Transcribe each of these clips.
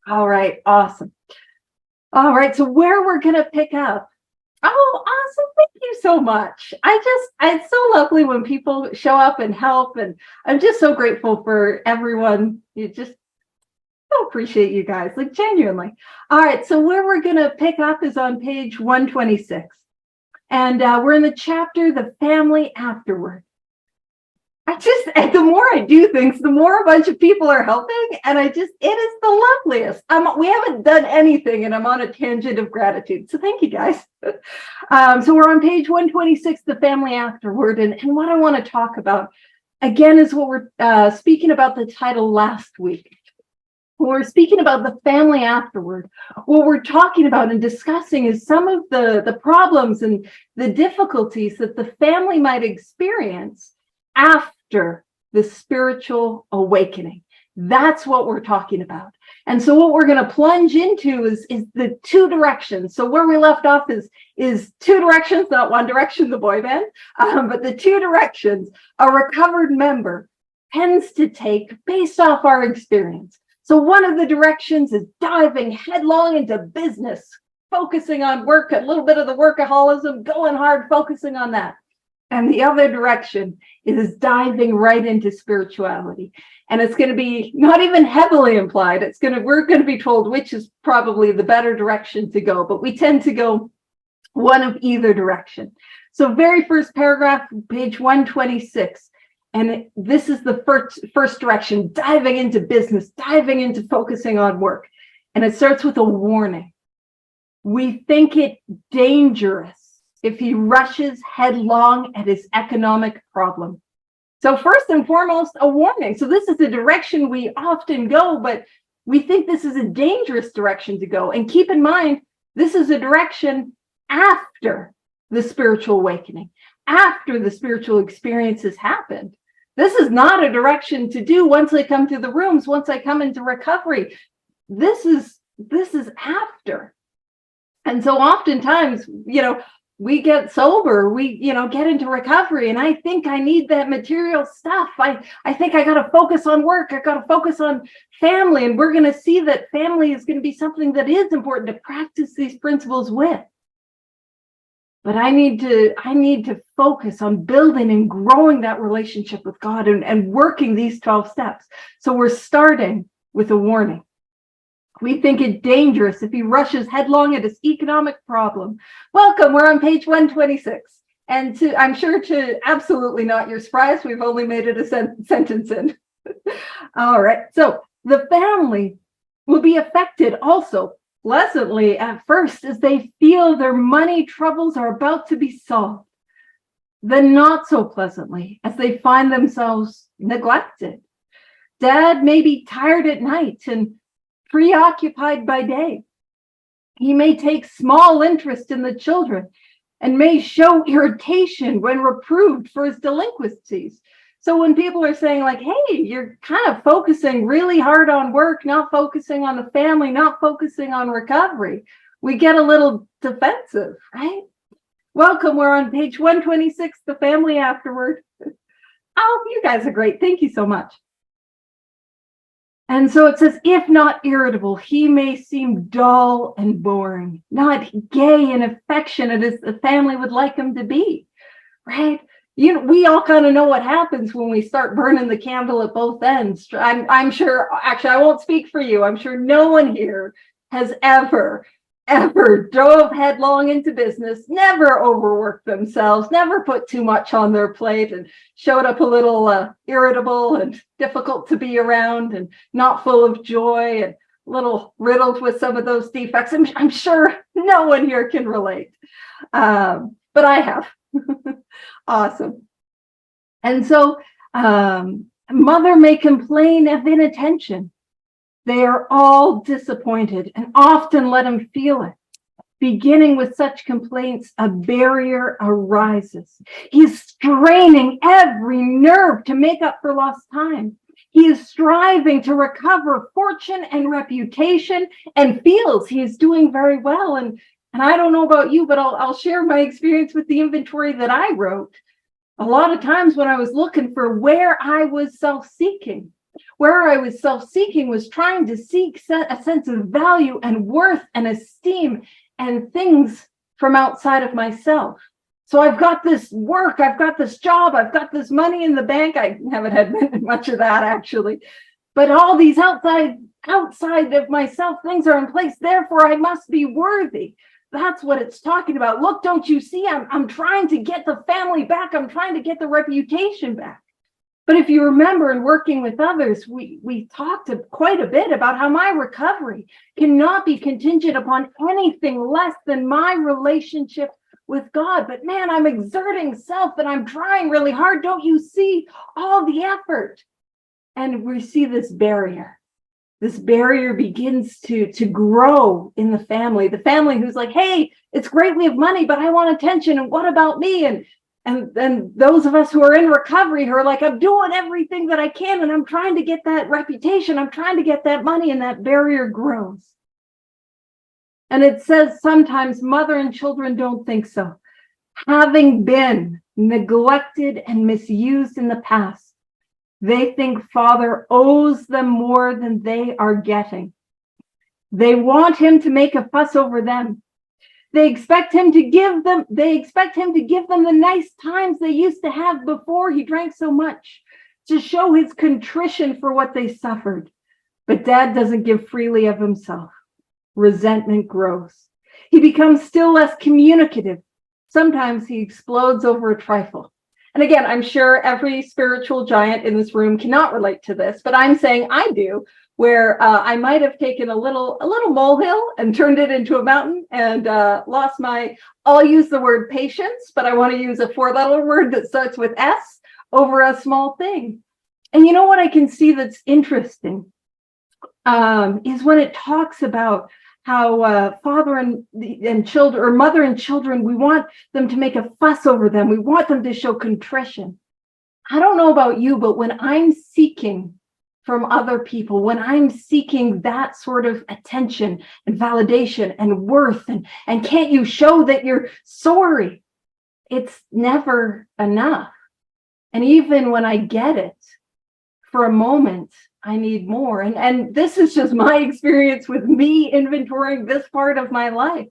All right, awesome. All right, so where we're going to pick up. Oh, awesome. Thank you so much. It's so lovely when people show up and help. And I'm just so grateful for everyone. You just so appreciate you guys, like genuinely. All right, so where we're going to pick up is on page 126. And we're in the chapter, The Family Afterward. The more I do things, the more a bunch of people are helping. And it is the loveliest. We haven't done anything and I'm on a tangent of gratitude. So thank you guys. So we're on page 126, The Family Afterward. And what I want to talk about again is what we're speaking about the title last week. When we're speaking about the family afterward, what we're talking about and discussing is some of the problems and the difficulties that the family might experience after the spiritual awakening. That's what we're talking about. And so what we're going to plunge into is the two directions. So where we left off is two directions, not one direction, the boy band, but the two directions a recovered member tends to take based off our experience. So one of the directions is diving headlong into business, focusing on work, a little bit of the workaholism, going hard, focusing on that. And the other direction is diving right into spirituality. And it's going to be not even heavily implied. We're going to be told which is probably the better direction to go, but we tend to go one of either direction. So very first paragraph, page 126. And this is the first direction, diving into business, diving into focusing on work. And it starts with a warning. We think it dangerous if he rushes headlong at his economic problem. So first and foremost, a warning. So this is the direction we often go, but we think this is a dangerous direction to go. And keep in mind, this is a direction after the spiritual awakening, after the spiritual experience has happened. This is not a direction to do once I come to the rooms, once I come into recovery. This is after. And so oftentimes, we get sober, we, get into recovery, and I think I need that material stuff. I think I got to focus on work. I got to focus on family. And we're going to see that family is going to be something that is important to practice these principles with. But I need to focus on building and growing that relationship with God and working these 12 steps. So we're starting with a warning. We think it dangerous if he rushes headlong at his economic problem. Welcome, we're on page 126. And I'm sure to absolutely not your surprise, we've only made it a sentence in. All right, so the family will be affected also pleasantly at first as they feel their money troubles are about to be solved, then not so pleasantly as they find themselves neglected. Dad may be tired at night and preoccupied by day. He may take small interest in the children and may show irritation when reproved for his delinquencies. So when people are saying like, hey, you're kind of focusing really hard on work, not focusing on the family, not focusing on recovery, we get a little defensive, right? Welcome, we're on page 126, The Family Afterward. Oh, you guys are great. Thank you so much. And so it says, if not irritable, he may seem dull and boring, not gay and affectionate as the family would like him to be, right? We all kind of know what happens when we start burning the candle at both ends. I'm sure, actually, I won't speak for you. I'm sure no one here has ever dove headlong into business, never overworked themselves, never put too much on their plate and showed up a little irritable and difficult to be around and not full of joy and a little riddled with some of those defects. I'm sure no one here can relate, but I have. Awesome. And so mother may complain of inattention. They are all disappointed and often let him feel it. Beginning with such complaints, a barrier arises. He is straining every nerve to make up for lost time. He is striving to recover fortune and reputation and feels he is doing very well. And I don't know about you, but I'll share my experience with the inventory that I wrote. A lot of times when I was looking for where I was self-seeking, Where I was self-seeking was trying to seek a sense of value and worth and esteem and things from outside of myself. So I've got this work, I've got this job, I've got this money in the bank. I haven't had much of that actually, but all these outside of myself things are in place. Therefore, I must be worthy. That's what it's talking about. Look, don't you see? I'm trying to get the family back. I'm trying to get the reputation back. But if you remember, in working with others, we talked quite a bit about how my recovery cannot be contingent upon anything less than my relationship with God. But man, I'm exerting self and I'm trying really hard. Don't you see all the effort? And we see this barrier. This barrier begins to grow in the family who's like, hey, it's great we have money, but I want attention. And what about me? And then those of us who are in recovery who are like, I'm doing everything that I can and I'm trying to get that reputation. I'm trying to get that money, and that barrier grows. And it says sometimes mother and children don't think so. Having been neglected and misused in the past, they think father owes them more than they are getting. They want him to make a fuss over them. They expect him to give them the nice times they used to have before he drank so much, to show his contrition for what they suffered. But dad doesn't give freely of himself. Resentment grows. He becomes still less communicative. Sometimes he explodes over a trifle. And again, I'm sure every spiritual giant in this room cannot relate to this, but I'm saying I do, where I might have taken a little molehill and turned it into a mountain and lost I'll use the word patience, but I want to use a 4-letter word that starts with S over a small thing. And you know what I can see that's interesting is when it talks about how father and children, or mother and children, we want them to make a fuss over them. We want them to show contrition. I don't know about you, but when I'm seeking from other people, when I'm seeking that sort of attention and validation and worth, and can't you show that you're sorry? It's never enough. And even when I get it, for a moment, I need more. And this is just my experience with me inventorying this part of my life.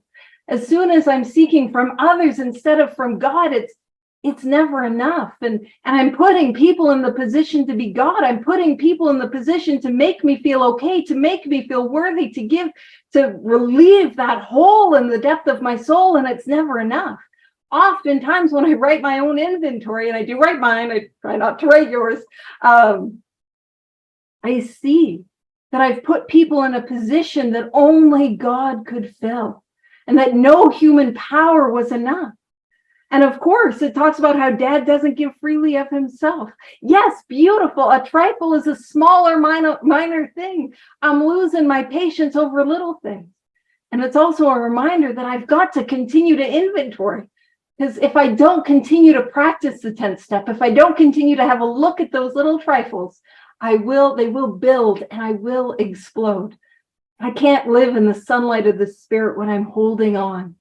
As soon as I'm seeking from others instead of from God, it's never enough. And I'm putting people in the position to be God. I'm putting people in the position to make me feel okay, to make me feel worthy, to relieve that hole in the depth of my soul. And it's never enough. Oftentimes when I write my own inventory, and I do write mine, I try not to write yours, I see that I've put people in a position that only God could fill, and that no human power was enough. And of course, it talks about how dad doesn't give freely of himself. Yes, beautiful. A trifle is a smaller, minor thing. I'm losing my patience over little things. And it's also a reminder that I've got to continue to inventory. Because if I don't continue to practice the 10th step, if I don't continue to have a look at those little trifles, they will build and I will explode. I can't live in the sunlight of the spirit when I'm holding on,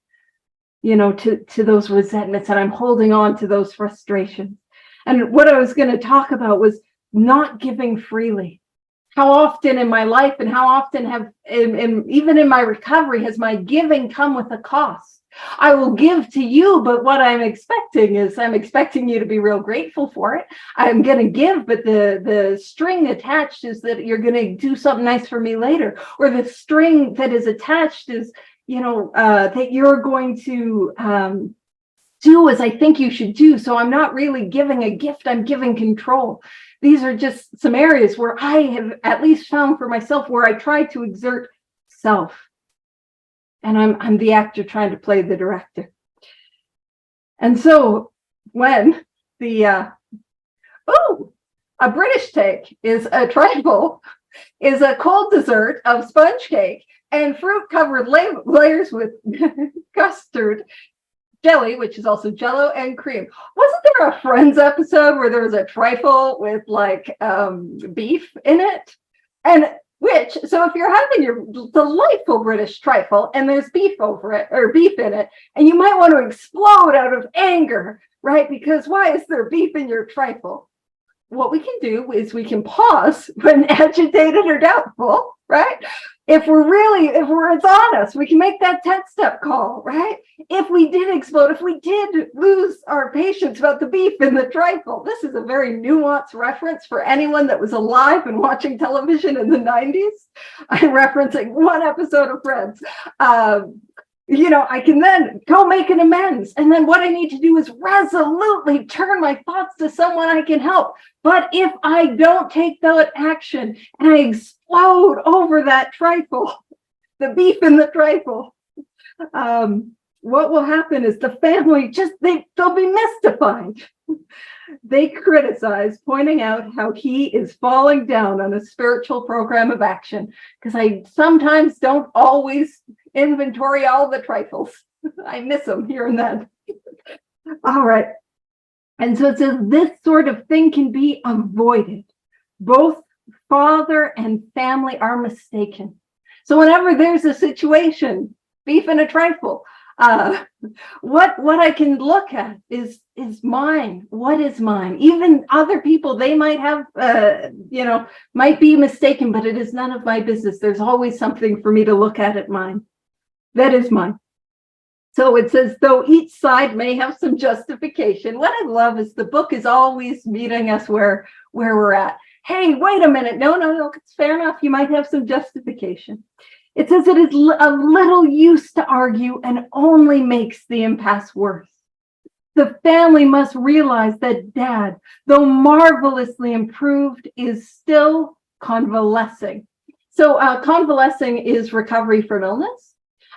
to those resentments, and I'm holding on to those frustrations. And what I was going to talk about was not giving freely. How often in my life, and how often even in my recovery, has my giving come with a cost? I will give to you, but what I'm expecting you to be real grateful for it. I'm going to give, but the string attached is that you're going to do something nice for me later. Or the string that is attached is, that you're going to do as I think you should do. So I'm not really giving a gift, I'm giving control. These are just some areas where I have at least found for myself where I try to exert self. And I'm the actor trying to play the director. And so when a British take is a trifle, is a cold dessert of sponge cake and fruit-covered layers with custard, jelly, which is also Jello, and cream. Wasn't there a Friends episode where there was a trifle with beef in it? So if you're having your delightful British trifle and there's beef over it, or beef in it, and you might want to explode out of anger, right? Because why is there beef in your trifle? what we can do is we can pause when agitated or doubtful, right? If it's on us, we can make that 10-step call, right? If we did explode, if we did lose our patience about the beef in the trifle, this is a very nuanced reference for anyone that was alive and watching television in the 90s. I'm referencing one episode of Friends. I can then go make an amends. And then what I need to do is resolutely turn my thoughts to someone I can help. But if I don't take that action and I explode over that trifle, the beef in the trifle, what will happen is the family they'll be mystified. They criticize, pointing out how he is falling down on a spiritual program of action, because I sometimes don't always inventory all the trifles. I miss them here and then. All right. And so it says this sort of thing can be avoided. Both father and family are mistaken. So whenever there's a situation, beef in a trifle, what I can look at is mine. What is mine? Even other people, they might have, might be mistaken, but it is none of my business. There's always something for me to look at mine. That is mine. So it says, though each side may have some justification. What I love is the book is always meeting us where we're at. Hey, wait a minute. No, it's fair enough. You might have some justification. It says it is of little use to argue and only makes the impasse worse. The family must realize that Dad, though marvelously improved, is still convalescing. So convalescing is recovery from illness.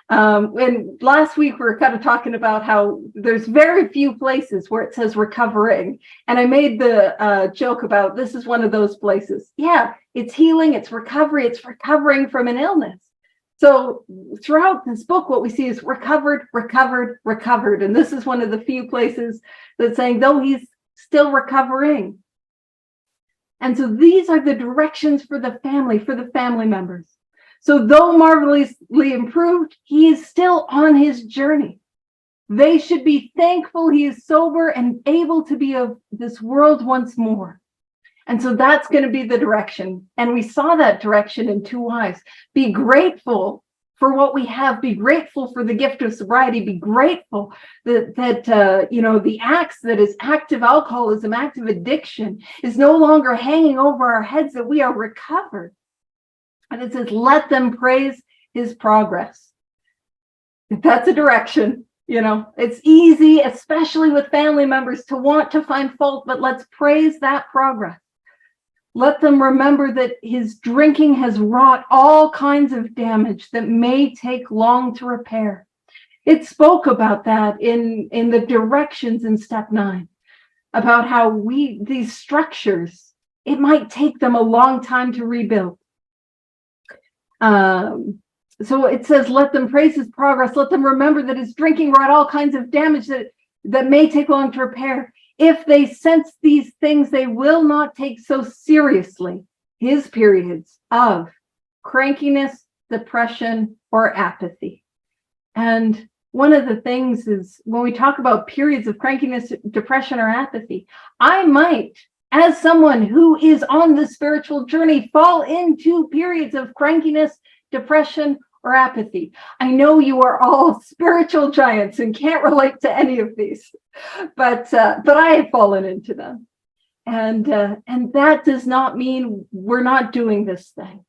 And last week we were kind of talking about how there's very few places where it says recovering. And I made the joke about this is one of those places. Yeah, it's healing, it's recovery, it's recovering from an illness. So throughout this book, what we see is recovered. And this is one of the few places that's saying, though he's still recovering. And so these are the directions for the family members. So though marvelously improved, he is still on his journey. They should be thankful he is sober and able to be of this world once more. And so that's going to be the direction. And we saw that direction in 2 Wives. Be grateful for what we have. Be grateful for the gift of sobriety. Be grateful that the acts that is active alcoholism, active addiction is no longer hanging over our heads, that we are recovered. And it says, let them praise his progress. That's a direction. It's easy, especially with family members, to want to find fault, but let's praise that progress. Let them remember that his drinking has wrought all kinds of damage that may take long to repair. It spoke about that in the directions in step 9, about how these structures, it might take them a long time to rebuild. So it says, let them praise his progress. Let them remember that his drinking wrought all kinds of damage that may take long to repair. If they sense these things, they will not take so seriously his periods of crankiness, depression, or apathy. And one of the things is when we talk about periods of crankiness, depression, or apathy, I might, as someone who is on the spiritual journey, fall into periods of crankiness, depression, or apathy. I know you are all spiritual giants and can't relate to any of these, but I have fallen into them. And that does not mean we're not doing this thing.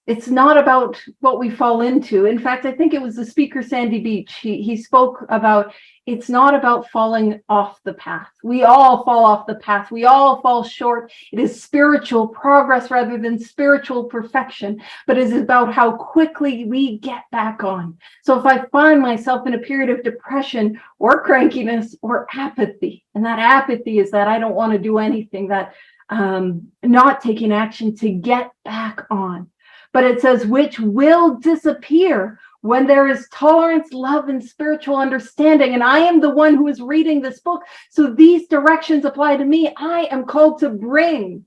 It's not about what we fall into. In fact, I think it was the speaker, Sandy Beach. He spoke about, it's not about falling off the path. We all fall off the path. We all fall short. It is spiritual progress rather than spiritual perfection, but it is about how quickly we get back on. So if I find myself in a period of depression or crankiness or apathy, and that apathy is that I don't want to do anything, that not taking action to get back on. But it says, which will disappear when there is tolerance, love, and spiritual understanding. And I am the one who is reading this book. So these directions apply to me. I am called to bring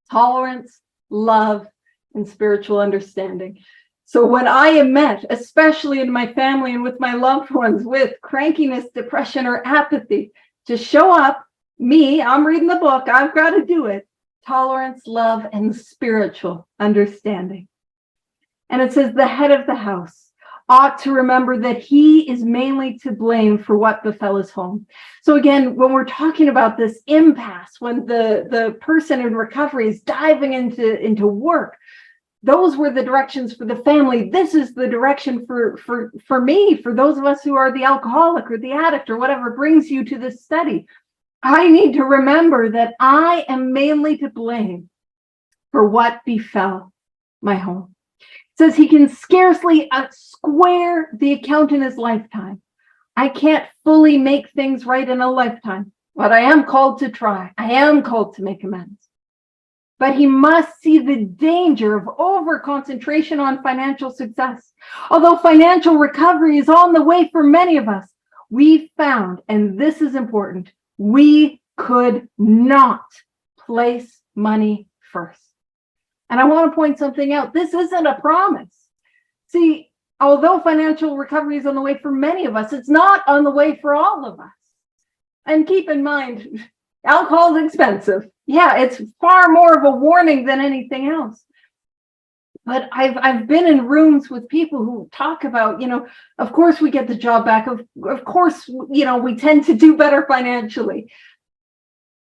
tolerance, love, and spiritual understanding. So when I am met, especially in my family and with my loved ones, with crankiness, depression, or apathy, to show up I'm reading the book. I've got to do it. Tolerance, love, and spiritual understanding. And it says the head of the house ought to remember that he is mainly to blame for what befell his home. So again, when we're talking about this impasse, when the person in recovery is diving into work, those were the directions for the family. This is the direction for me, for those of us who are the alcoholic or the addict or whatever brings you to this study. I need to remember that I am mainly to blame for what befell my home. Says he can scarcely square the account in his lifetime. I can't fully make things right in a lifetime, but I am called to try. I am called to make amends. But he must see the danger of over-concentration on financial success. Although financial recovery is on the way for many of us, we found, and this is important, we could not place money first. And I want to point something out. This isn't a promise. See, although financial recovery is on the way for many of us, it's not on the way for all of us. And keep in mind, alcohol is expensive. Yeah, it's far more of a warning than anything else. But I've been in rooms with people who talk about, of course we get the job back. Of course, we tend to do better financially.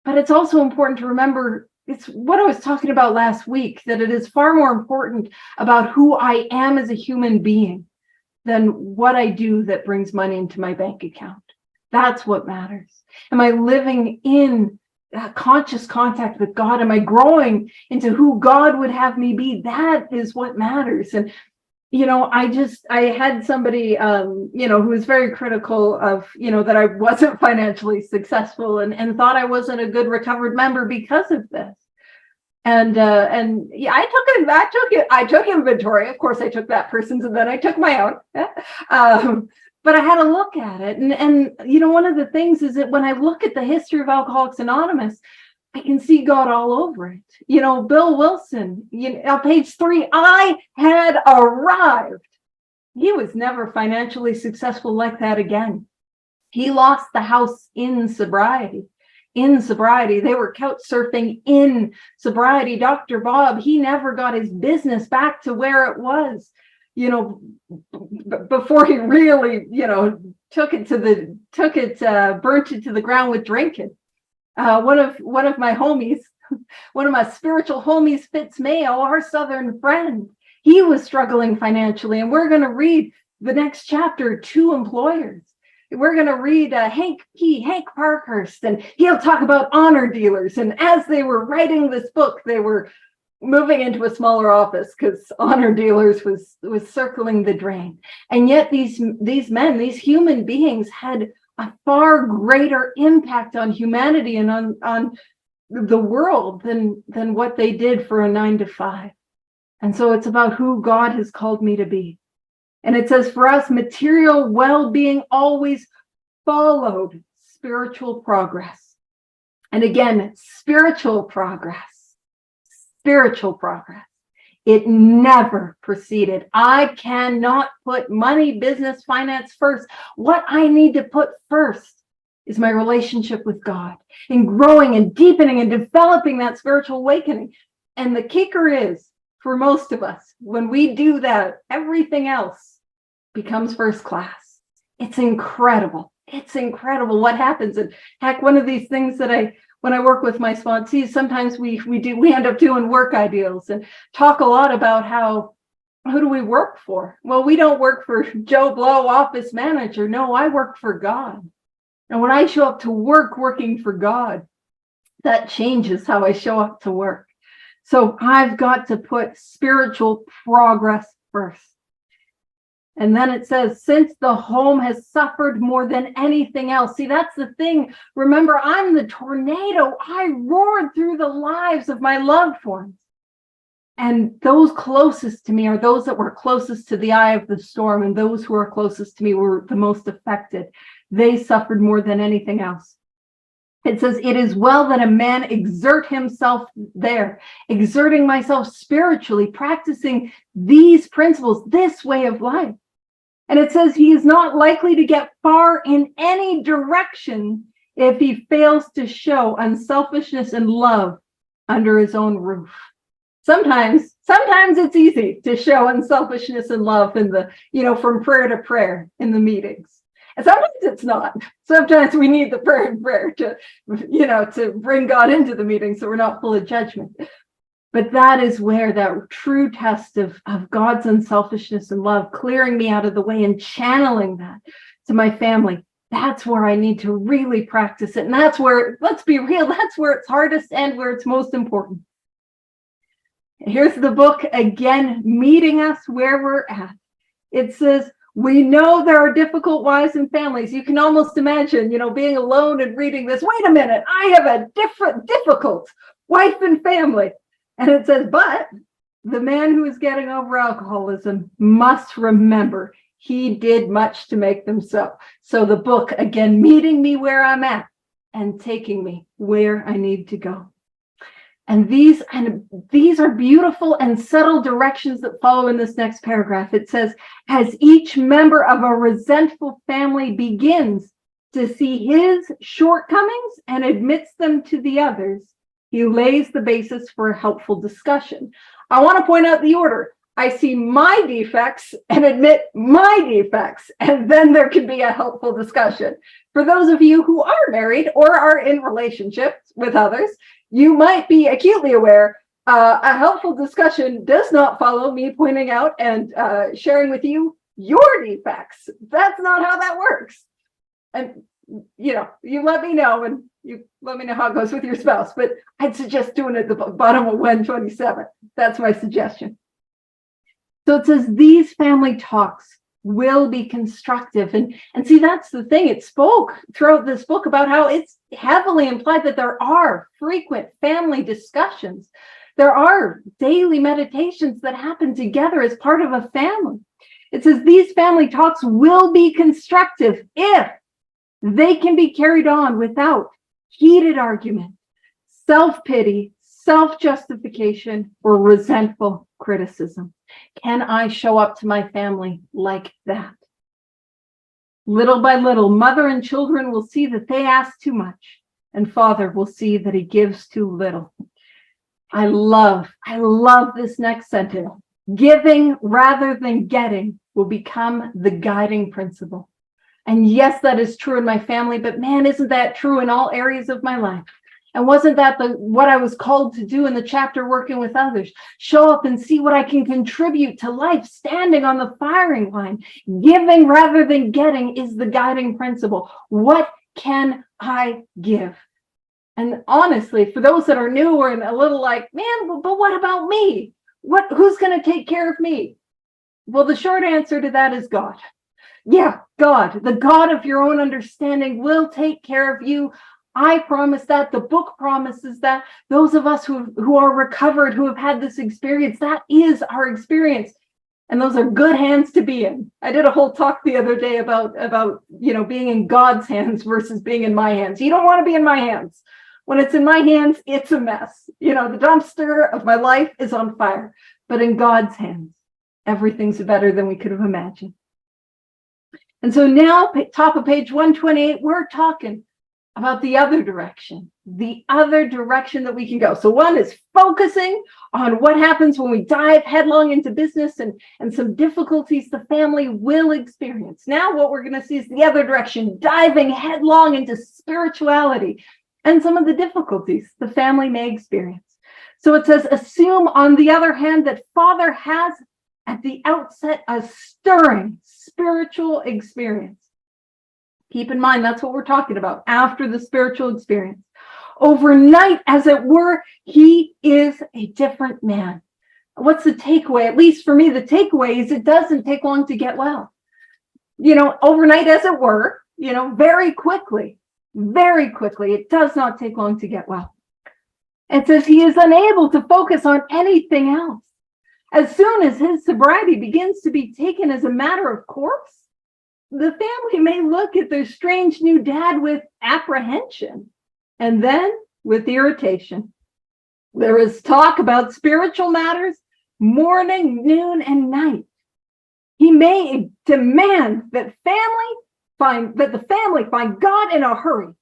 But it's also important to remember, it's what I was talking about last week, that it is far more important about who I am as a human being than what I do that brings money into my bank account. That's what matters. Am I living in conscious contact with God? Am I growing into who God would have me be? That is what matters. And I had somebody, who was very critical of, that I wasn't financially successful and thought I wasn't a good recovered member because of this. And yeah, I took inventory. Of course, I took that person's and then I took my own. But I had to look at it. And one of the things is that when I look at the history of Alcoholics Anonymous, I can see God all over it. Bill Wilson, on page 3, I had arrived. He was never financially successful like that again. He lost the house in sobriety. They were couch surfing in sobriety. Dr. Bob, he never got his business back to where it was, before he really, burnt it to the ground with drinking. One of my homies, one of my spiritual homies, Fitz Mayo, our Southern friend, he was struggling financially. And we're going to read the next chapter, 2 employers. We're going to read Hank Parkhurst, and he'll talk about honor dealers. And as they were writing this book, they were moving into a smaller office because honor dealers was circling the drain. And yet these men, these human beings, had a far greater impact on humanity and on the world than what they did for a 9-to-5. And so it's about who God has called me to be. And it says for us, material well-being always followed spiritual progress. And again, spiritual progress. It never preceded. I cannot put money, business, finance first. What I need to put first is my relationship with God, and growing and deepening and developing that spiritual awakening. And the kicker is, for most of us, when we do that, everything else becomes first class. It's incredible. What happens. And heck, one of these things that when I work with my sponsees, sometimes we end up doing work ideals and talk a lot about who do we work for? Well, we don't work for Joe Blow, office manager. No, I work for God. And when I show up to work working for God, that changes how I show up to work. So I've got to put spiritual progress first. And then it says, since the home has suffered more than anything else. See, that's the thing. Remember, I'm the tornado. I roared through the lives of my loved ones. And those closest to me are those that were closest to the eye of the storm. And those who are closest to me were the most affected. They suffered more than anything else. It says, it is well that a man exert himself there, exerting myself spiritually, practicing these principles, this way of life. And it says he is not likely to get far in any direction if he fails to show unselfishness and love under his own roof. Sometimes it's easy to show unselfishness and love in the, from prayer to prayer in the meetings. And sometimes it's not. Sometimes we need the prayer and prayer to, to bring God into the meeting so we're not full of judgment. But that is where that true test of God's unselfishness and love, clearing me out of the way and channeling that to my family, that's where I need to really practice it. And that's where, let's be real, that's where it's hardest and where it's most important. Here's the book again, meeting us where we're at. It says, we know there are difficult wives and families. You can almost imagine, being alone and reading this. Wait a minute, I have a difficult wife and family. And it says, but the man who is getting over alcoholism must remember he did much to make them so. So the book, again, meeting me where I'm at and taking me where I need to go. And these are beautiful and subtle directions that follow in this next paragraph. It says, as each member of a resentful family begins to see his shortcomings and admits them to the others, he lays the basis for a helpful discussion. I want to point out the order. I see my defects and admit my defects, and then there can be a helpful discussion. For those of you who are married or are in relationships with others, you might be acutely aware a helpful discussion does not follow me pointing out and sharing with you your defects. That's not how that works. And, you let me know, and you let me know how it goes with your spouse, but I'd suggest doing it at the bottom of 127. That's my suggestion. So it says these family talks will be constructive. And see, that's the thing. It spoke throughout this book about how it's heavily implied that there are frequent family discussions. There are daily meditations that happen together as part of a family. It says these family talks will be constructive if they can be carried on without heated argument, self-pity, self-justification, or resentful criticism. Can I show up to my family like that? Little by little, mother and children will see that they ask too much, and father will see that he gives too little. I love this next sentence. Giving rather than getting will become the guiding principle. And yes, that is true in my family, but man, isn't that true in all areas of my life? And wasn't that what I was called to do in the chapter working with others? Show up and see what I can contribute to life, standing on the firing line. Giving rather than getting is the guiding principle. What can I give? And honestly, for those that are new and a little like, man, but what about me? Who's going to take care of me? Well, the short answer to that is God. Yeah, God, the God of your own understanding will take care of you. I promise that. The book promises that. Those of us who are recovered, who have had this experience, that is our experience. And those are good hands to be in. I did a whole talk the other day about being in God's hands versus being in my hands. You don't want to be in my hands. When it's in my hands, it's a mess. The dumpster of my life is on fire. But in God's hands, everything's better than we could have imagined. And so now, top of page 128, we're talking about the other direction that we can go. So one is focusing on what happens when we dive headlong into business and some difficulties the family will experience. Now what we're going to see is the other direction, diving headlong into spirituality and some of the difficulties the family may experience. So it says, assume on the other hand that Father has at the outset a stirring spiritual experience. Keep in mind, that's what we're talking about, after the spiritual experience. Overnight, as it were, he is a different man. What's the takeaway? At least for me, the takeaway is it doesn't take long to get well. Overnight, as it were, very quickly, it does not take long to get well. It says he is unable to focus on anything else. As soon as his sobriety begins to be taken as a matter of course, the family may look at their strange new dad with apprehension and then with irritation. There is talk about spiritual matters morning, noon, and night. He may demand that the family find God in a hurry.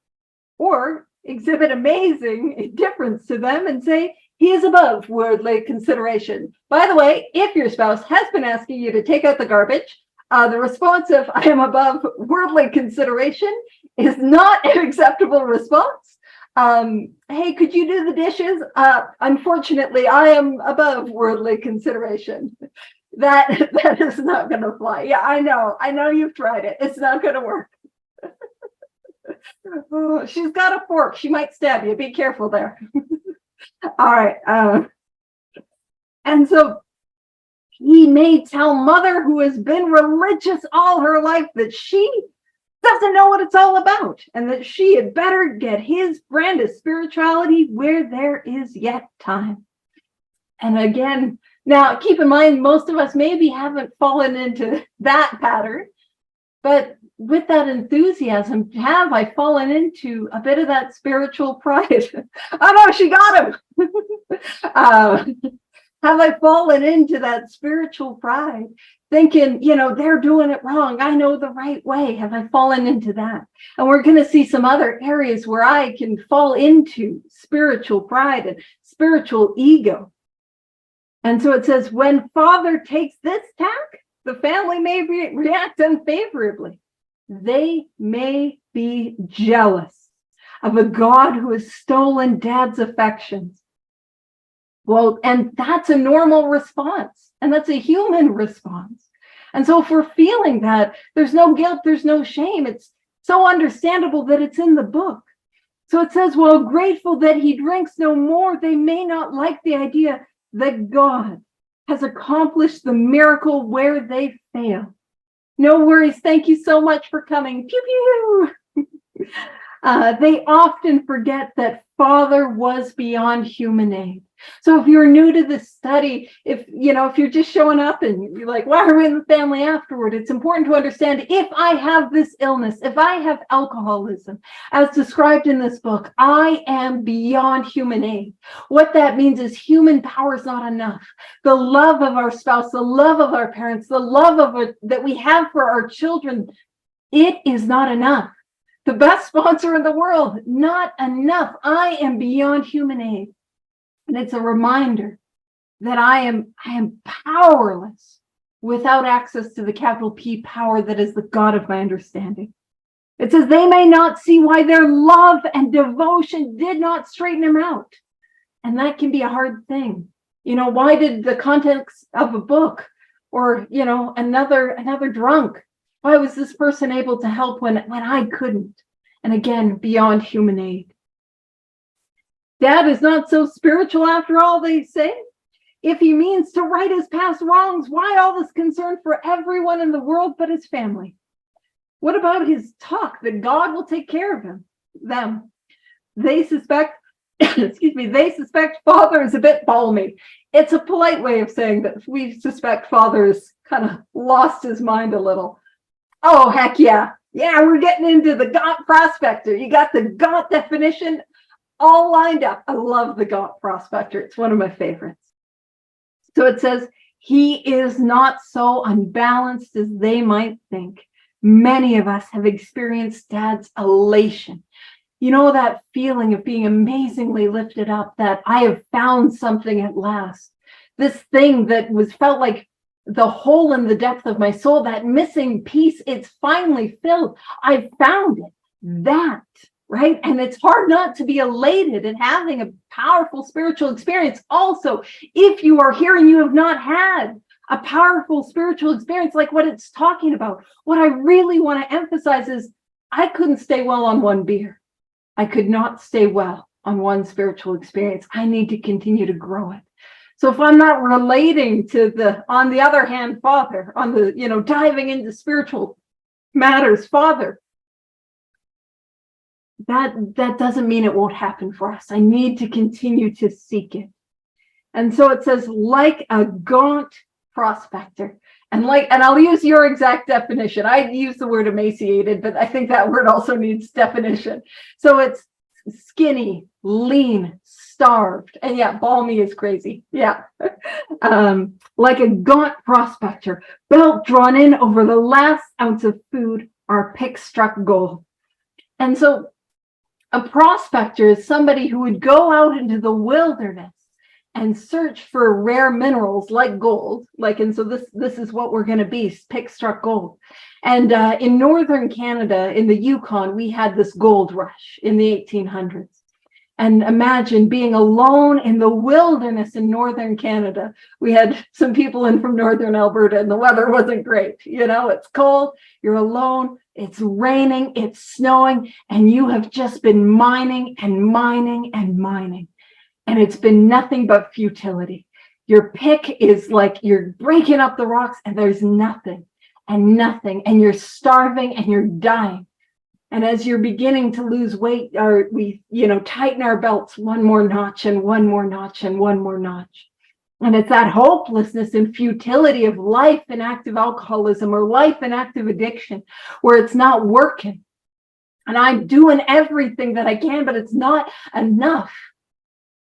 or exhibit amazing indifference to them and say, he is above worldly consideration. By the way, if your spouse has been asking you to take out the garbage, the response of I am above worldly consideration is not an acceptable response. Hey, could you do the dishes? Unfortunately, I am above worldly consideration. That is not going to fly. Yeah, I know you've tried it. It's not going to work. Oh, she's got a fork. She might stab you. Be careful there. All right. And so he may tell mother who has been religious all her life that she doesn't know what it's all about and that she had better get his brand of spirituality where there is yet time. And again, now keep in mind, most of us maybe haven't fallen into that pattern, but with that enthusiasm, have I fallen into a bit of that spiritual pride? Oh no, she got him. Have I fallen into that spiritual pride, thinking, they're doing it wrong. I know the right way. Have I fallen into that? And we're going to see some other areas where I can fall into spiritual pride and spiritual ego. And so it says, when father takes this tack, the family may react unfavorably. They may be jealous of a God who has stolen dad's affections. Well, and that's a normal response, and that's a human response. And so if we're feeling that, there's no guilt, there's no shame. It's so understandable that it's in the book. So it says, well, grateful that he drinks no more, they may not like the idea that God has accomplished the miracle where they fail. No worries. Thank you so much for coming. Pew, pew. They often forget that Father was beyond human aid. So if you're new to this study, if you're just showing up and you're like, why are we in the family afterward? It's important to understand if I have this illness, if I have alcoholism, as described in this book, I am beyond human aid. What that means is human power is not enough. The love of our spouse, the love of our parents, the love that we have for our children, it is not enough. The best sponsor in the world, not enough. I am beyond human aid. And it's a reminder that I am powerless without access to the capital P power that is the God of my understanding. It says they may not see why their love and devotion did not straighten him out. And that can be a hard thing. Why did the contents of a book or, another drunk, why was this person able to help when I couldn't? And again, beyond human aid. Dad is not so spiritual after all, they say. If he means to right his past wrongs, why all this concern for everyone in the world but his family? What about his talk that God will take care of them? They suspect, they suspect Father is a bit balmy. It's a polite way of saying that we suspect Father has kind of lost his mind a little. Oh, heck yeah. Yeah, we're getting into the gaunt prospector. You got the gaunt definition all lined up. I love the gaunt prospector. It's one of my favorites. So it says, he is not so unbalanced as they might think. Many of us have experienced Dad's elation. That feeling of being amazingly lifted up, that I have found something at last. This thing that felt like the hole in the depth of my soul, that missing piece, it's finally filled. I found it. That, right? And it's hard not to be elated and having a powerful spiritual experience. Also, if you are here and you have not had a powerful spiritual experience like what it's talking about, what I really want to emphasize is I couldn't stay well on one beer. I could not stay well on one spiritual experience. I need to continue to grow it. So if I'm not relating to on the other hand, Father, on the, diving into spiritual matters, Father, that doesn't mean it won't happen for us. I need to continue to seek it. And so it says, like a gaunt prospector. And I'll use your exact definition. I use the word emaciated, but I think that word also needs definition. So it's skinny, lean, starved. And yeah, balmy is crazy. Yeah. Like a gaunt prospector, belt drawn in over the last ounce of food, our pick struck goal. And so A prospector is somebody who would go out into the wilderness and search for rare minerals like gold. And so this is what we're going to be, pick struck gold. And in northern Canada, in the Yukon, we had this gold rush in the 1800s. And imagine being alone in the wilderness in northern Canada. We had some people in from northern Alberta, and the weather wasn't great. It's cold, you're alone, it's raining, it's snowing, and you have just been mining and mining and mining. And it's been nothing but futility. Your pick is like you're breaking up the rocks, and there's nothing, and you're starving and you're dying. And as you're beginning to lose weight, we tighten our belts one more notch and one more notch and one more notch. And it's that hopelessness and futility of life in active alcoholism or life in active addiction where it's not working. And I'm doing everything that I can, but it's not enough.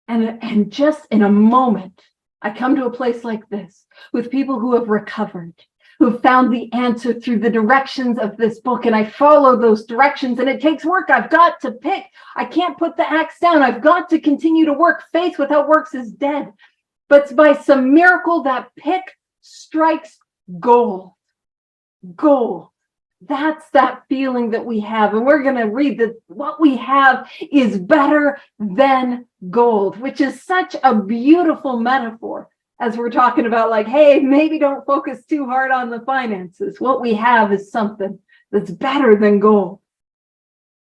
And just in a moment, I come to a place like this with people who have recovered, who found the answer through the directions of this book. And I follow those directions, and it takes work. I've got to pick. I can't put the axe down. I've got to continue to work. Faith without works is dead. But by some miracle, that pick strikes gold. Gold. That's that feeling that we have. And we're going to read that what we have is better than gold, which is such a beautiful metaphor. As we're talking about, hey, maybe don't focus too hard on the finances. What we have is something that's better than gold.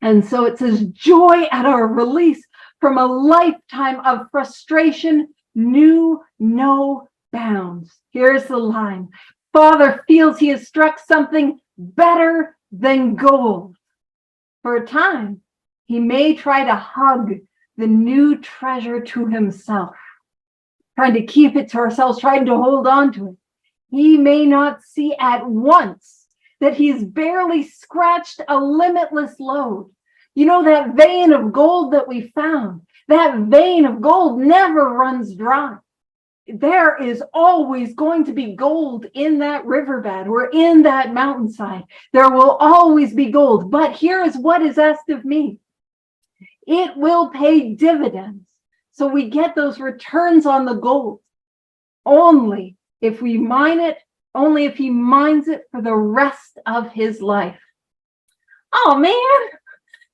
And so it says, joy at our release from a lifetime of frustration knew no bounds. Here's the line. Father feels he has struck something better than gold. For a time, he may try to hug the new treasure to himself, trying to keep it to ourselves, trying to hold on to it. He may not see at once that he's barely scratched a limitless load. That vein of gold that we found, that vein of gold never runs dry. There is always going to be gold in that riverbed or in that mountainside. There will always be gold. But here is what is asked of me. It will pay dividends. So we get those returns on the gold only if we mine it, only if he mines it for the rest of his life. Oh man,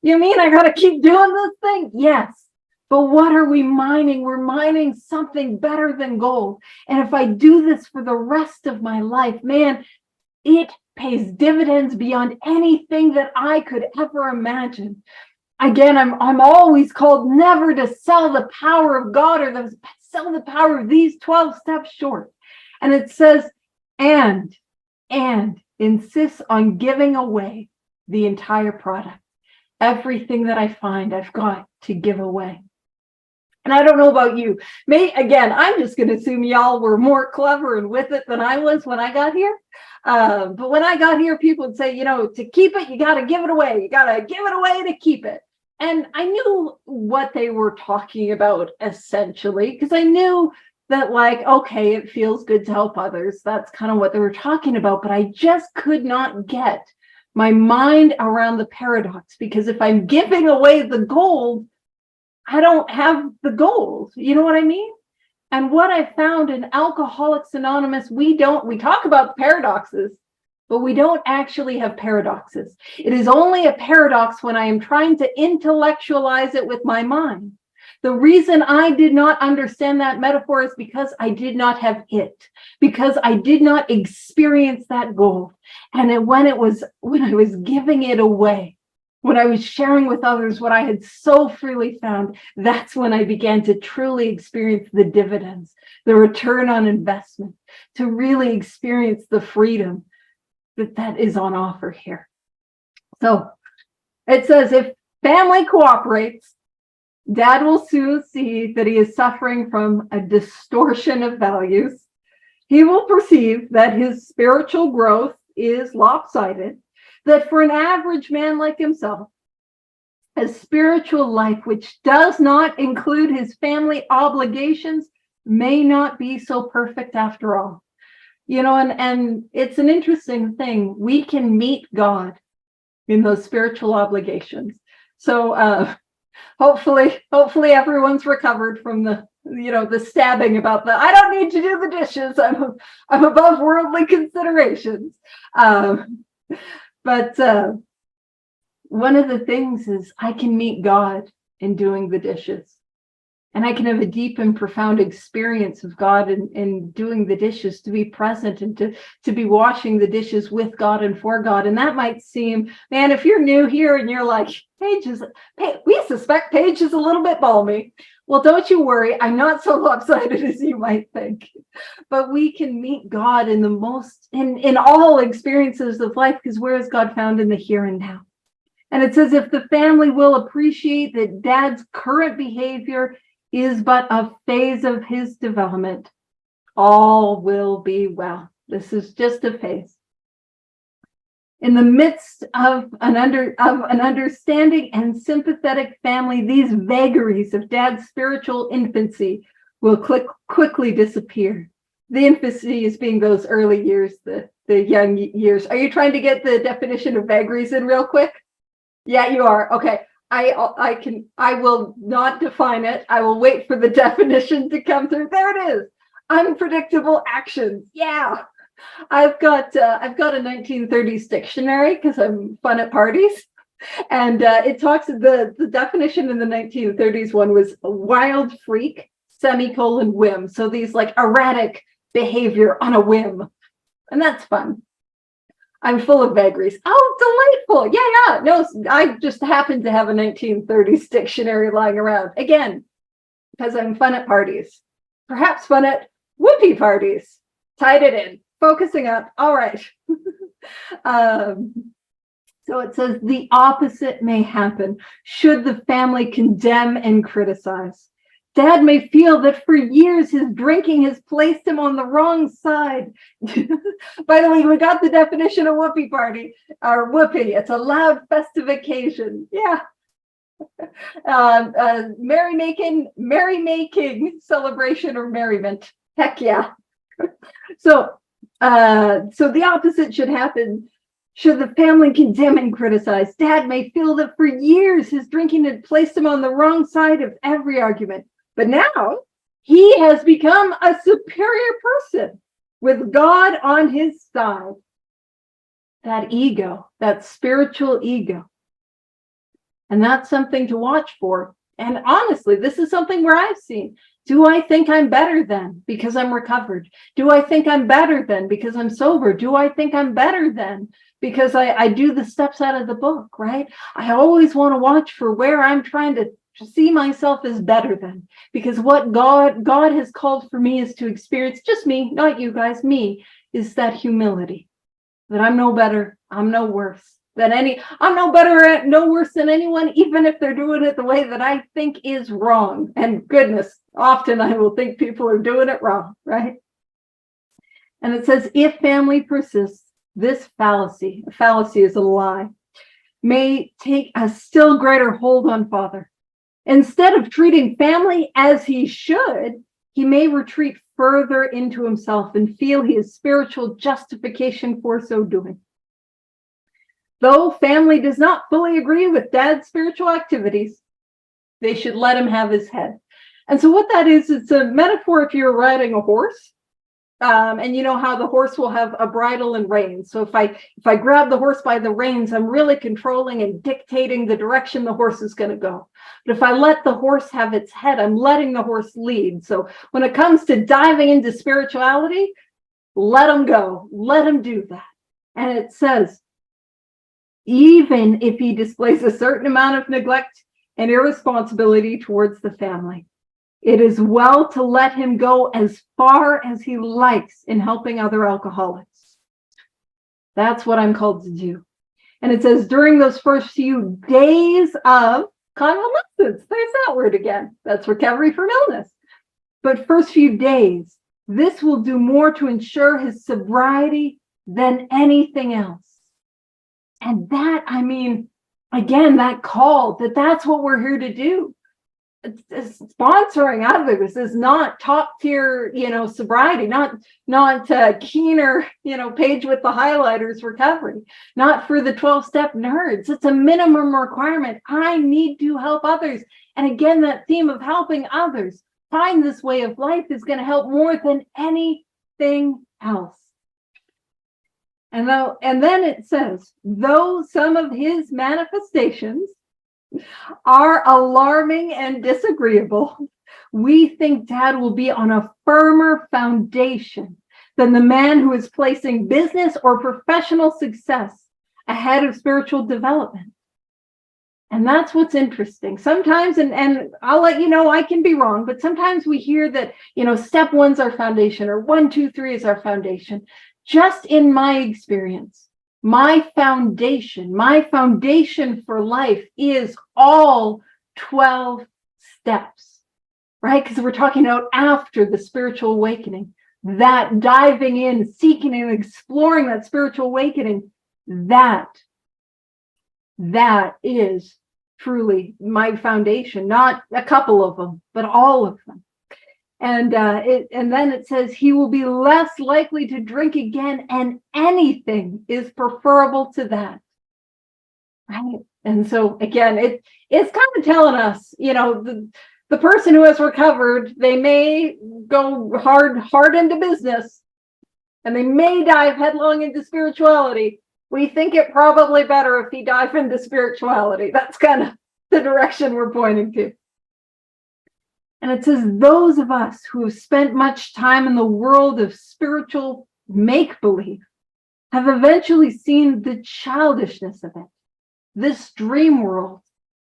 you mean I got to keep doing this thing? Yes. But what are we mining? We're mining something better than gold. And if I do this for the rest of my life, man, it pays dividends beyond anything that I could ever imagine. Again, I'm always called never to sell the power of God or sell the power of these 12 steps short. And it says, and insists on giving away the entire product. Everything that I find, I've got to give away. And I don't know about you. Again, I'm just going to assume y'all were more clever and with it than I was when I got here. But when I got here, people would say, to keep it, you got to give it away. You got to give it away to keep it. And I knew what they were talking about, essentially, because I knew that, okay, it feels good to help others. That's kind of what they were talking about. But I just could not get my mind around the paradox, because if I'm giving away the gold, I don't have the gold. You know what I mean? And what I found in Alcoholics Anonymous, we talk about paradoxes, but we don't actually have paradoxes. It is only a paradox when I am trying to intellectualize it with my mind. The reason I did not understand that metaphor is because I did not have it, because I did not experience that gold. And when I was giving it away, when I was sharing with others what I had so freely found, that's when I began to truly experience the dividends, the return on investment, to really experience the freedom that is on offer here. So it says, if family cooperates, Dad will soon see that he is suffering from a distortion of values. He will perceive that his spiritual growth is lopsided, that for an average man like himself, a spiritual life which does not include his family obligations may not be so perfect after all. And it's an interesting thing. We can meet God in those spiritual obligations. So Hopefully everyone's recovered from the stabbing about I don't need to do the dishes. I'm above worldly considerations. But one of the things is I can meet God in doing the dishes. And I can have a deep and profound experience of God in doing the dishes, to be present and to be washing the dishes with God and for God. And that might seem, man, if you're new here and you're like, we suspect Paige is a little bit balmy. Well, don't you worry. I'm not so lopsided as you might think. But we can meet God in in all experiences of life, because where is God found? In the here and now. And it says, if the family will appreciate that Dad's current behavior is but a phase of his development, all will be well. This is just a phase. In the midst of an understanding and sympathetic family, these vagaries of Dad's spiritual infancy will quickly disappear. The infancy is being those early years, the young years. Are you trying to get the definition of vagaries in real quick? Yeah, you are. Okay. I will not define it. I will wait for the definition to come through. There it is. Unpredictable actions. Yeah. I've got a 1930s dictionary because I'm fun at parties. And it talks, the definition in the 1930s one was a wild freak, whim. So these like erratic behavior on a whim. And that's fun. I'm full of vagaries. Oh, delightful. Yeah. No, I just happen to have a 1930s dictionary lying around. Again, because I'm fun at parties. Perhaps fun at whoopee parties. Tied it in. Focusing up. All right. So it says the opposite may happen should the family condemn and criticize. Dad may feel that for years his drinking has placed him on the wrong side. By the way, we got the definition of whoopee party, or whoopee. It's a loud festive occasion. Yeah. Merrymaking celebration or merriment. Heck yeah. So the opposite should happen should the family condemn and criticize. Dad may feel that for years his drinking had placed him on the wrong side of every argument. But now he has become a superior person with God on his side. That ego, that spiritual ego. And that's something to watch for. And honestly, this is something where I've seen, do I think I'm better than because I'm recovered? Do I think I'm better than because I'm sober? Do I think I'm better than because I do the steps out of the book, right? I always want to watch for where I'm trying to see myself as better than, because what God has called for me is to experience, just me, not you guys, me, is that humility, that I'm no better, I'm no worse than I'm no better, no worse than anyone, even if they're doing it the way that I think is wrong. And goodness, often I will think people are doing it wrong, right? And it says, if family persists, this fallacy is a lie, may take a still greater hold on father. Instead of treating family as he should, he may retreat further into himself and feel his spiritual justification for so doing. Though family does not fully agree with Dad's spiritual activities, they should let him have his head. And so what that is, it's a metaphor if you're riding a horse. And you know how the horse will have a bridle and reins. So if I grab the horse by the reins, I'm really controlling and dictating the direction the horse is going to go. But if I let the horse have its head, I'm letting the horse lead. So when it comes to diving into spirituality, let him go. Let him do that. And it says, even if he displays a certain amount of neglect and irresponsibility towards the family, it is well to let him go as far as he likes in helping other alcoholics. That's what I'm called to do. And it says, during those first few days of convalescence, there's that word again. That's recovery from illness. But first few days, this will do more to ensure his sobriety than anything else. And that, I mean, again, that call, that's what we're here to do. sponsoring others is not top tier, sobriety, not keener, page with the highlighters recovery, not for the 12-step nerds. It's a minimum requirement. I need to help others. And again, that theme of helping others find this way of life is going to help more than anything else. And then it says, though some of his manifestations are alarming and disagreeable, we think Dad will be on a firmer foundation than the man who is placing business or professional success ahead of spiritual development. And that's what's interesting. Sometimes, and I'll let you know, I can be wrong, but sometimes we hear that, step 1's our foundation, or 1, 2, 3 is our foundation. Just in my experience, my foundation for life is all 12 steps, right? Because we're talking about after the spiritual awakening, that diving in, seeking and exploring that spiritual awakening, that is truly my foundation, not a couple of them, but all of them. And then it says he will be less likely to drink again, and anything is preferable to that, right? And so again, it's kind of telling us, the person who has recovered, they may go hard into business, and they may dive headlong into spirituality. We think it probably better if he dive into spirituality. That's kind of the direction we're pointing to. And it says, those of us who have spent much time in the world of spiritual make-believe have eventually seen the childishness of it. This dream world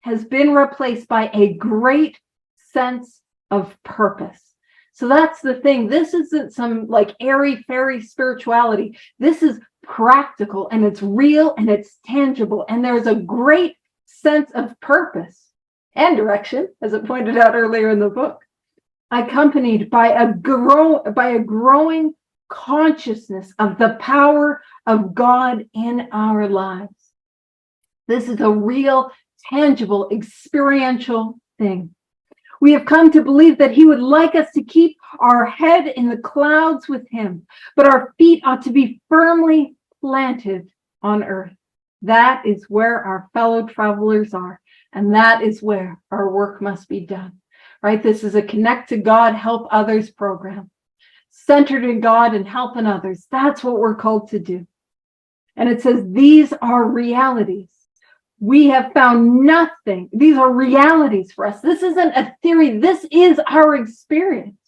has been replaced by a great sense of purpose. So that's the thing. This isn't some like airy-fairy spirituality. This is practical, and it's real, and it's tangible, and there's a great sense of purpose and direction, as it pointed out earlier in the book, accompanied by a growing consciousness of the power of God in our lives. This is a real, tangible, experiential thing. We have come to believe that he would like us to keep our head in the clouds with him, but our feet ought to be firmly planted on earth. That is where our fellow travelers are, and that is where our work must be done, right? This is a connect to God, help others program, centered in God and helping others. That's what we're called to do. And it says, these are realities. We have found nothing. These are realities for us. This isn't a theory. This is our experience.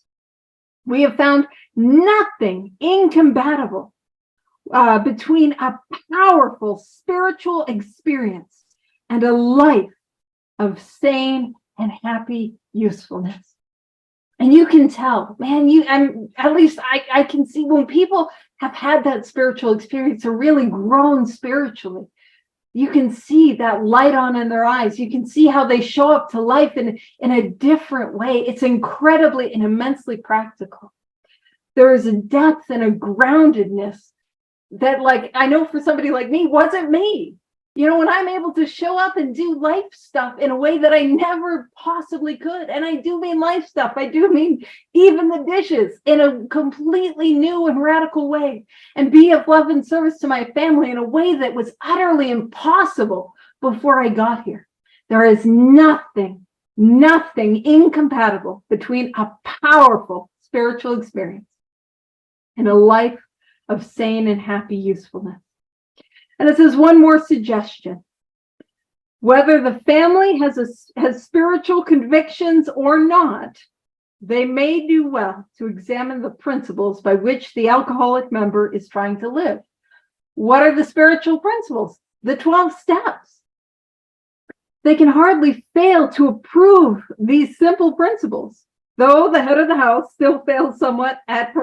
We have found nothing incompatible between a powerful spiritual experience and a life of sane and happy usefulness. And you can tell, man, at least I can see when people have had that spiritual experience or really grown spiritually, you can see that light on in their eyes. You can see how they show up to life in a different way. It's incredibly and immensely practical. There is a depth and a groundedness that, like, I know for somebody like me, wasn't me. When I'm able to show up and do life stuff in a way that I never possibly could. And I do mean life stuff. I do mean even the dishes in a completely new and radical way, and be of love and service to my family in a way that was utterly impossible before I got here. There is nothing incompatible between a powerful spiritual experience and a life of sane and happy usefulness. And it says one more suggestion. Whether the family has spiritual convictions or not, they may do well to examine the principles by which the alcoholic member is trying to live. What are the spiritual principles? The 12 steps. They can hardly fail to approve these simple principles, though the head of the house still fails somewhat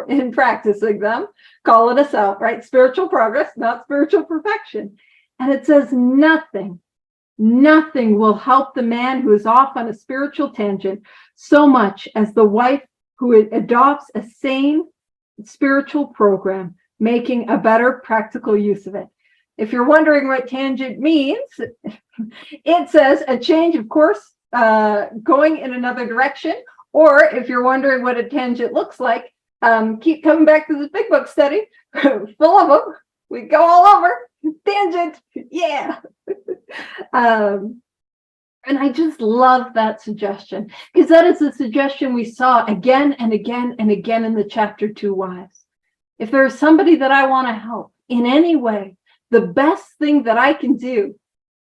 in practicing them. Call it a self, right? Spiritual progress, not spiritual perfection. And it says nothing will help the man who is off on a spiritual tangent so much as the wife who adopts a sane spiritual program, making a better practical use of it. If you're wondering what tangent means, it says a change of course, going in another direction, or if you're wondering what a tangent looks like, keep coming back to this big book study, full of them. We go all over tangent. Yeah. And I just love that suggestion, because that is a suggestion we saw again and again and again in the chapter 2 wives. If there's somebody that I want to help in any way, the best thing that I can do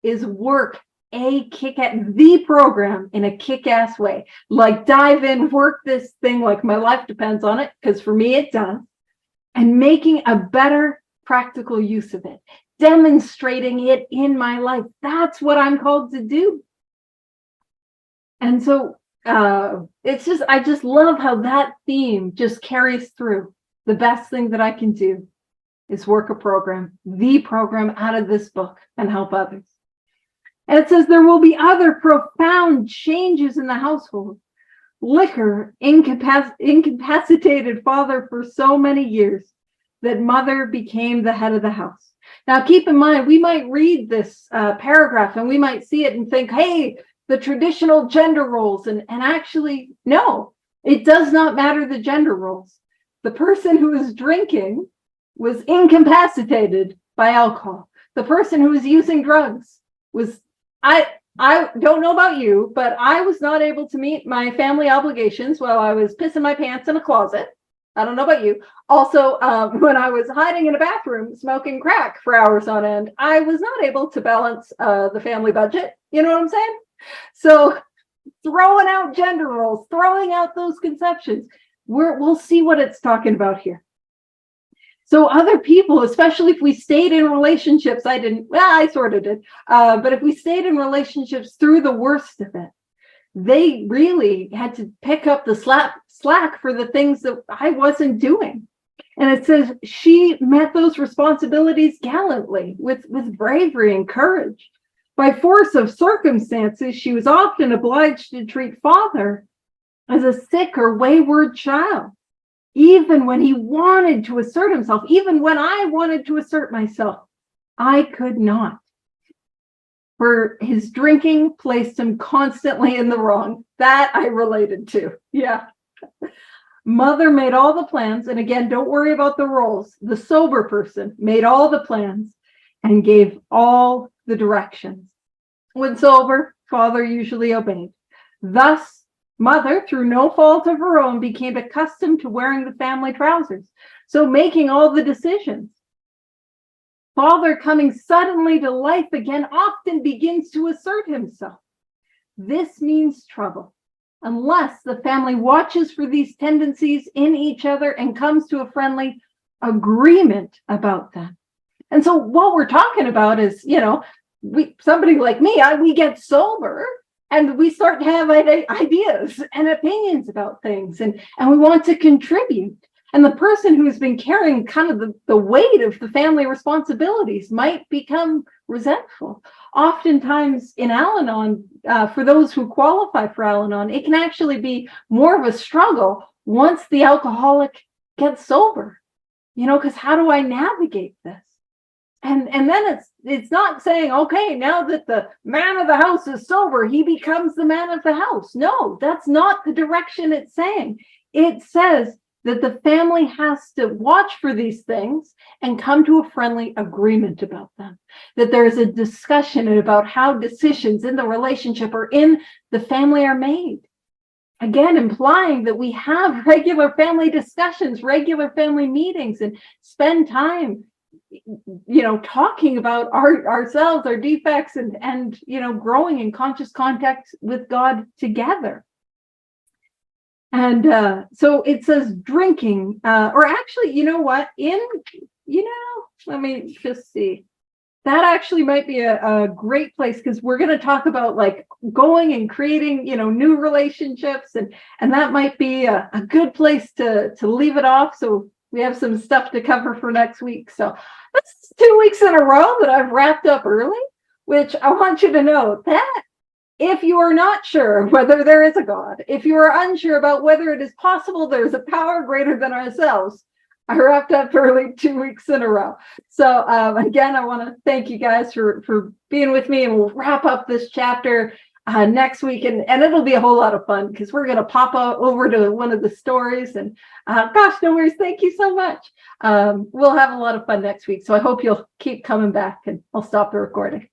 is work the program in a kick-ass way. Like dive in, work this thing like my life depends on it, because for me it does, and making a better practical use of it, demonstrating it in my life. That's what I'm called to do. And so I just love how that theme just carries through. The best thing that I can do is work the program out of this book and help others. And it says there will be other profound changes in the household. Liquor incapacitated father for so many years that mother became the head of the house. Now, keep in mind, we might read this paragraph and we might see it and think, hey, the traditional gender roles. And actually, no, it does not matter the gender roles. The person who is drinking was incapacitated by alcohol. The person who was using drugs was, I don't know about you, but I was not able to meet my family obligations while I was pissing my pants in a closet. I don't know about you. Also, when I was hiding in a bathroom smoking crack for hours on end, I was not able to balance the family budget. You know what I'm saying? So throwing out gender roles, throwing out those conceptions, we'll see what it's talking about here. So other people, especially if we stayed in relationships, I sort of did, but if we stayed in relationships through the worst of it, they really had to pick up the slack for the things that I wasn't doing. And it says she met those responsibilities gallantly with bravery and courage. By force of circumstances, she was often obliged to treat father as a sick or wayward child, even when he wanted to assert himself, even when I wanted to assert myself, I could not. For his drinking placed him constantly in the wrong. That I related to. Yeah. Mother made all the plans. And again, don't worry about the roles. The sober person made all the plans and gave all the directions. When sober, father usually obeyed. Thus, mother, through no fault of her own, became accustomed to wearing the family trousers, so making all the decisions. Father, coming suddenly to life again, often begins to assert himself. This means trouble, unless the family watches for these tendencies in each other and comes to a friendly agreement about them. And so what we're talking about is, somebody like me, we get sober and we start to have ideas and opinions about things, and we want to contribute. And the person who's been carrying kind of the weight of the family responsibilities might become resentful. Oftentimes in Al-Anon, for those who qualify for Al-Anon, it can actually be more of a struggle once the alcoholic gets sober, because how do I navigate this? And then it's not saying, okay, now that the man of the house is sober, he becomes the man of the house. No, that's not the direction it's saying. It says that the family has to watch for these things and come to a friendly agreement about them. That there is a discussion about how decisions in the relationship or in the family are made. Again, implying that we have regular family discussions, regular family meetings, and spend time talking about ourselves, our defects, and growing in conscious contact with God together. And so it says drinking, or actually, you know what? Let me just see. That actually might be a great place, because we're going to talk about like going and creating, new relationships, and that might be a good place to leave it off. So we have some stuff to cover for next week. So that's 2 weeks in a row that I've wrapped up early, which I want you to know that if you are not sure whether there is a God, if you are unsure about whether it is possible there's a power greater than ourselves, I wrapped up early 2 weeks in a row. So again, I want to thank you guys for being with me, and we'll wrap up this chapter next week, and it'll be a whole lot of fun because we're going to pop over to one of the stories. And gosh, no worries. Thank you so much. We'll have a lot of fun next week. So I hope you'll keep coming back, and I'll stop the recording.